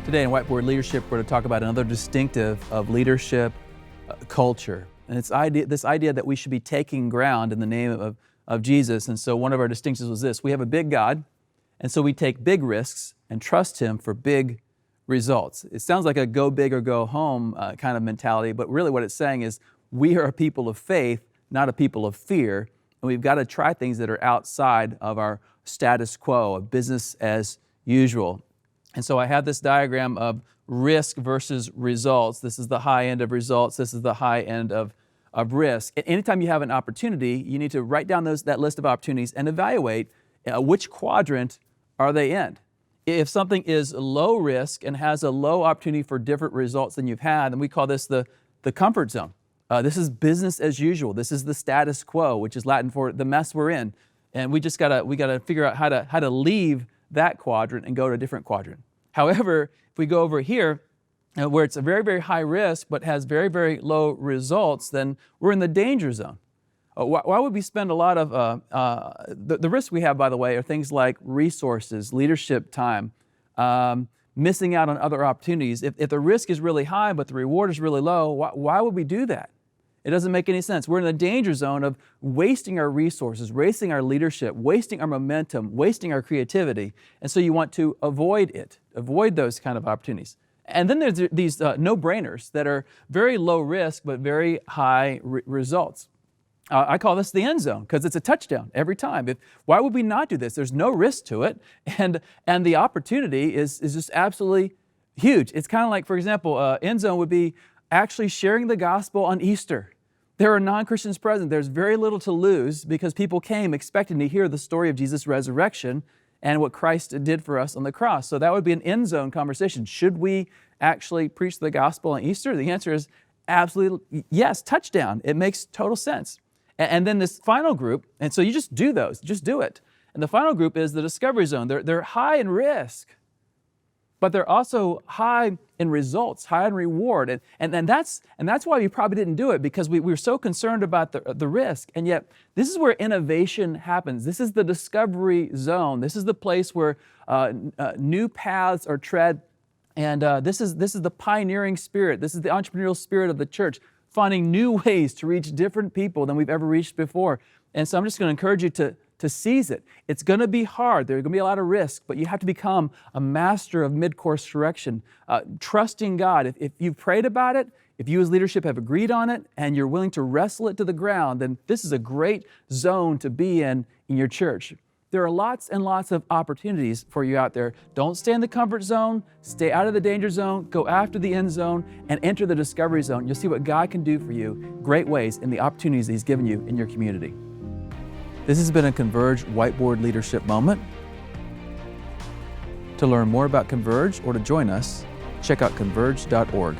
Today in Whiteboard Leadership, we're going to talk about another distinctive of leadership culture. And it's this idea that we should be taking ground in the name of Jesus. And so one of our distinctions was this: we have a big God, and so we take big risks and trust Him for big results. It sounds like a go big or go home kind of mentality, but really what it's saying is we are a people of faith, not a people of fear, and we've got to try things that are outside of our status quo, of business as usual. And so I have this diagram of risk versus results. This is the high end of results. This is the high end of risk. Anytime you have an opportunity, you need to write down that list of opportunities and evaluate which quadrant are they in. If something is low risk and has a low opportunity for different results than you've had, then we call this the comfort zone. This is business as usual. This is the status quo, which is Latin for the mess we're in. And we gotta figure out how to leave that quadrant and go to a different quadrant. However, if we go over here, where it's a very, very high risk but has very, very low results, then we're in the danger zone. Why would we spend a lot of, the risks we have, by the way, are things like resources, leadership time, missing out on other opportunities. If the risk is really high but the reward is really low, why would we do that? It doesn't make any sense. We're in the danger zone of wasting our resources, wasting our leadership, wasting our momentum, wasting our creativity. And so you want to avoid it, avoid those kind of opportunities. And then there's these no-brainers that are very low risk but very high results. I call this the end zone because it's a touchdown every time. Why would we not do this? There's no risk to it, and the opportunity is just absolutely huge. It's kind of like, for example, end zone would be actually sharing the gospel on Easter. There are non-Christians present. There's very little to lose because people came expecting to hear the story of Jesus' resurrection and what Christ did for us on the cross. So that would be an end zone conversation. Should we actually preach the gospel on Easter? The answer is absolutely yes, touchdown. It makes total sense. And then this final group, and so you just do those, just do it. And the final group is the discovery zone. They're high in risk, but they're also high in results, high in reward. And that's why we probably didn't do it, because we were so concerned about the risk. And yet, this is where innovation happens. This is the discovery zone. This is the place where new paths are tread. And this is the pioneering spirit. This is the entrepreneurial spirit of the church, finding new ways to reach different people than we've ever reached before. And so I'm just going to encourage you to seize it. It's going to be hard. There's going to be a lot of risk, but you have to become a master of mid-course correction, trusting God. If you've prayed about it, if you as leadership have agreed on it, and you're willing to wrestle it to the ground, then this is a great zone to be in your church. There are lots and lots of opportunities for you out there. Don't stay in the comfort zone. Stay out of the danger zone. Go after the end zone and enter the discovery zone. You'll see what God can do for you, great ways in the opportunities that He's given you in your community. This has been a Converge Whiteboard Leadership Moment. To learn more about Converge or to join us, check out converge.org.